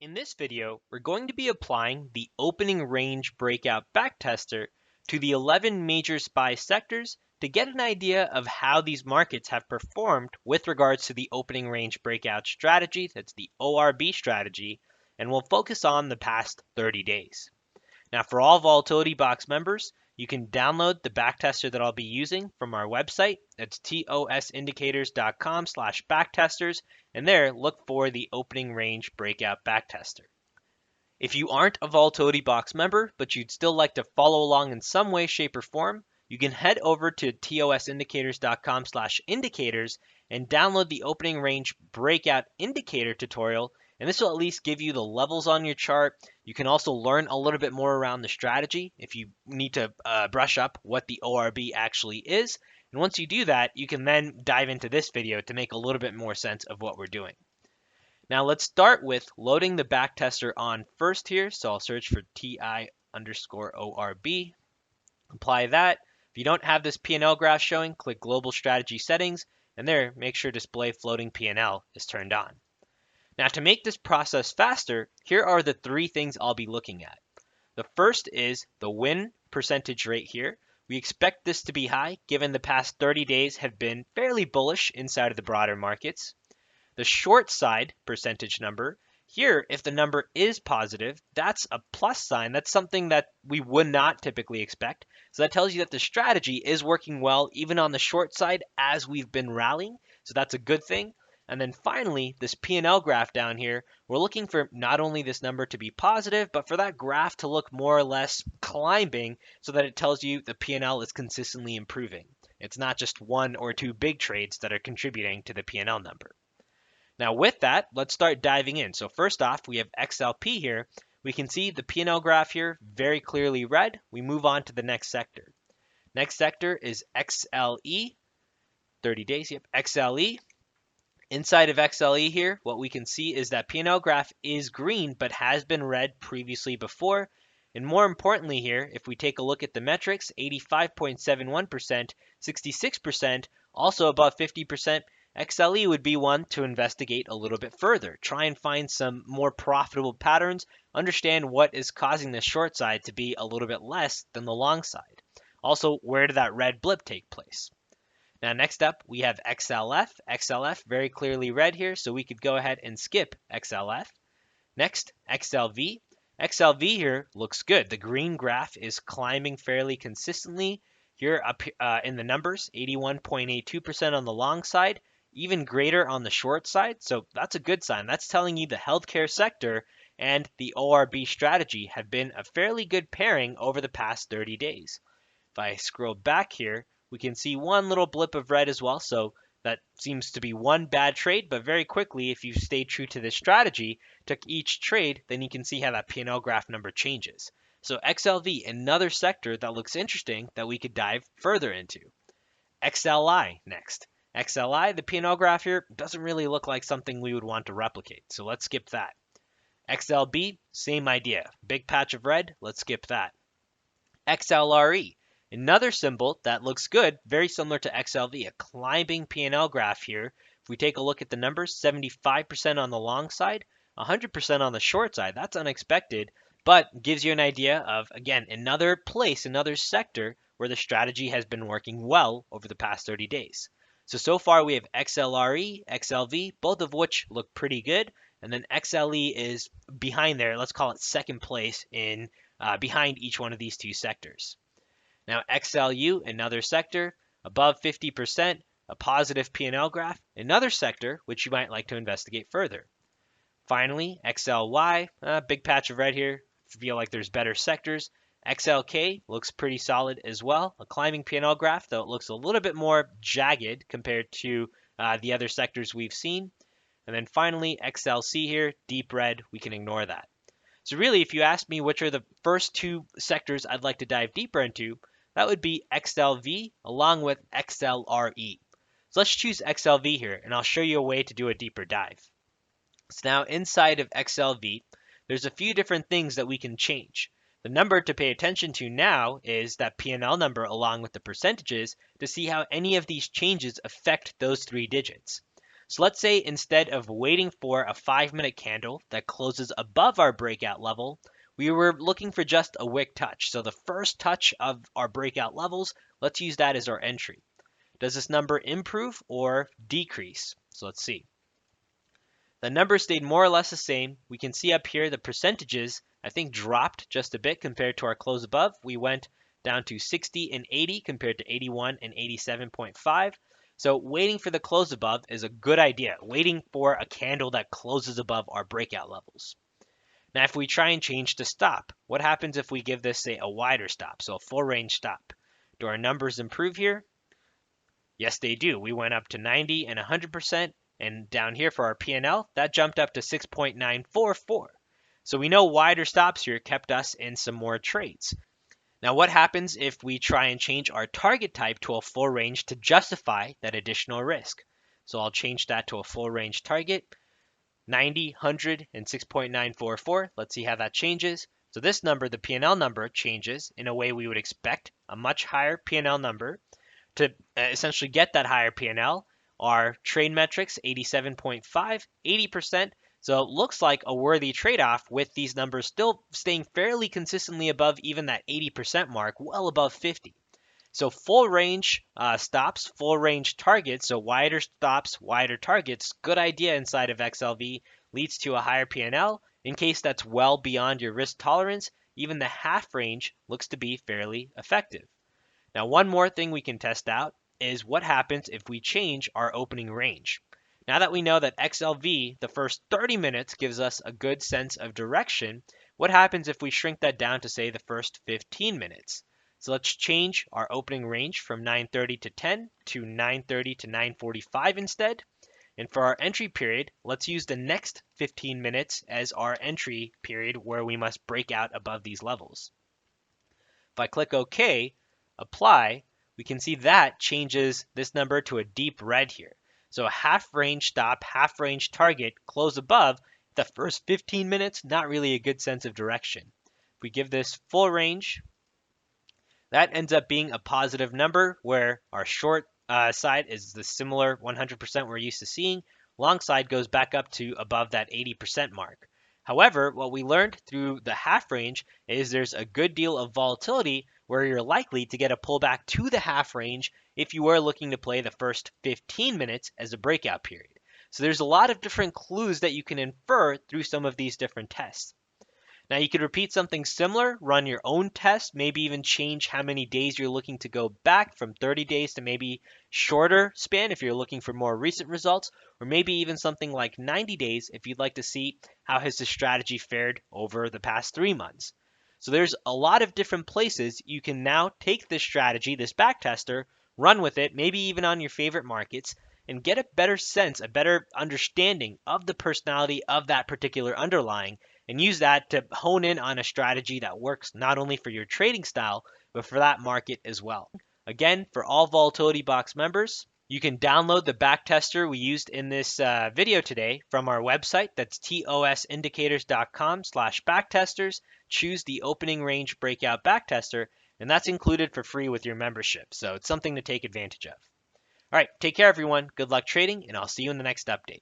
In this video, we're going to be applying the Opening Range Breakout Backtester to the 11 major SPY sectors to get an idea of how these markets have performed with regards to the Opening Range Breakout strategy, that's the ORB strategy, and we'll focus on the past 30 days. Now, for all Volatility Box members, you can download the backtester that I'll be using from our website. It's tosindicators.com/backtesters, and there look for the Opening Range Breakout Backtester. If you aren't a Volatility Box member, but you'd still like to follow along in some way, shape, or form, you can head over to tosindicators.com/indicators and download the Opening Range Breakout Indicator tutorial, and this will at least give you the levels on your chart. You can also learn a little bit more around the strategy if you need to brush up what the ORB actually is. And once you do that, you can then dive into this video to make a little bit more sense of what we're doing. Now let's start with loading the backtester on first here. So I'll search for TI_ORB, apply that. If you don't have this P&L graph showing, click Global Strategy Settings, and there, make sure Display Floating P&L is turned on. Now to make this process faster, here are the three things I'll be looking at. The first is the win percentage rate here. We expect this to be high given the past 30 days have been fairly bullish inside of the broader markets. The short side percentage number, here if the number is positive, that's a plus sign. That's something that we would not typically expect. So that tells you that the strategy is working well even on the short side as we've been rallying. So that's a good thing. And then finally, this P&L graph down here, we're looking for not only this number to be positive, but for that graph to look more or less climbing so that it tells you the P&L is consistently improving. It's not just one or two big trades that are contributing to the P&L number. Now with that, let's start diving in. So first off, we have XLP here. We can see the P&L graph here very clearly red. We move on to the next sector. Next sector is XLE, 30 days, yep, XLE. Inside of XLE here, what we can see is that P&L graph is green, but has been red previously before. And more importantly here, if we take a look at the metrics, 85.71%, 66%, also above 50%, XLE would be one to investigate a little bit further. Try and find some more profitable patterns, understand what is causing the short side to be a little bit less than the long side. Also, where did that red blip take place? Now next up, we have XLF. XLF very clearly red here, so we could go ahead and skip XLF. Next, XLV. XLV here looks good. The green graph is climbing fairly consistently. Here up in the numbers, 81.82% on the long side, even greater on the short side. So that's a good sign. That's telling you the healthcare sector and the ORB strategy have been a fairly good pairing over the past 30 days. If I scroll back here, we can see one little blip of red as well, so that seems to be one bad trade, but very quickly, if you stay true to this strategy, took each trade, then you can see how that P&L graph number changes. So XLV, another sector that looks interesting that we could dive further into. XLI next. XLI, the P&L graph here, doesn't really look like something we would want to replicate, so let's skip that. XLB, same idea. Big patch of red, let's skip that. XLRE. Another symbol that looks good, very similar to XLV, a climbing P&L graph here. If we take a look at the numbers, 75% on the long side, 100% on the short side. That's unexpected, but gives you an idea of, again, another place, another sector where the strategy has been working well over the past 30 days. So far we have XLRE, XLV, both of which look pretty good. And then XLE is behind there. Let's call it second place in behind each one of these two sectors. Now XLU, another sector, above 50%, a positive P&L graph, another sector which you might like to investigate further. Finally, XLY, big patch of red here, feel like there's better sectors. XLK looks pretty solid as well, a climbing P&L graph, though it looks a little bit more jagged compared to the other sectors we've seen. And then finally, XLC here, deep red, we can ignore that. So really, if you ask me which are the first two sectors I'd like to dive deeper into, that would be XLV along with XLRE. So let's choose XLV here, and I'll show you a way to do a deeper dive. So now inside of XLV, there's a few different things that we can change. The number to pay attention to now is that P&L number along with the percentages to see how any of these changes affect those three digits. So let's say instead of waiting for a 5-minute candle that closes above our breakout level, we were looking for just a wick touch. So the first touch of our breakout levels, let's use that as our entry. Does this number improve or decrease? So let's see. The number stayed more or less the same. We can see up here the percentages, I think, dropped just a bit compared to our close above. We went down to 60 and 80 compared to 81 and 87.5. So waiting for the close above is a good idea. Waiting for a candle that closes above our breakout levels. Now, if we try and change the stop, what happens if we give this, say, a wider stop, so a full range stop? Do our numbers improve here? Yes, they do. We went up to 90 and 100%. And down here for our P&L, that jumped up to 6.944. So we know wider stops here kept us in some more trades. Now what happens if we try and change our target type to a full range to justify that additional risk? So I'll change that to a full range target, 90, 100, and 6.944. Let's see how that changes. So this number, the P&L number, changes in a way we would expect a much higher P&L number. To essentially get that higher P&L, our trade metrics, 87.5, 80%. So it looks like a worthy trade-off with these numbers still staying fairly consistently above even that 80% mark, well above 50. So full range stops, full range targets, so wider stops, wider targets, good idea inside of XLV, leads to a higher P&L. In case that's well beyond your risk tolerance, even the half range looks to be fairly effective. Now, one more thing we can test out is what happens if we change our opening range. Now that we know that XLV, the first 30 minutes, gives us a good sense of direction, what happens if we shrink that down to, say, the first 15 minutes? So let's change our opening range from 9:30 to 10 to 9:30 to 9:45 instead. And for our entry period, let's use the next 15 minutes as our entry period where we must break out above these levels. If I click OK, apply, we can see that changes this number to a deep red here. So a half range stop, half range target, close above, the first 15 minutes, not really a good sense of direction. If we give this full range, that ends up being a positive number where our short side is the similar 100% we're used to seeing. Long side goes back up to above that 80% mark. However, what we learned through the half range is there's a good deal of volatility where you're likely to get a pullback to the half range if you were looking to play the first 15 minutes as a breakout period. So there's a lot of different clues that you can infer through some of these different tests. Now you could repeat something similar, run your own test, maybe even change how many days you're looking to go back from 30 days to maybe shorter span if you're looking for more recent results, or maybe even something like 90 days if you'd like to see how has the strategy fared over the past 3 months. So there's a lot of different places you can now take this strategy, this backtester, run with it, maybe even on your favorite markets, and get a better sense, a better understanding of the personality of that particular underlying, and use that to hone in on a strategy that works not only for your trading style, but for that market as well. Again, for all Volatility Box members, you can download the backtester we used in this video today from our website. That's tosindicators.com/backtesters. Choose the Opening Range Breakout Backtester, and that's included for free with your membership. So it's something to take advantage of. All right, take care, everyone. Good luck trading, and I'll see you in the next update.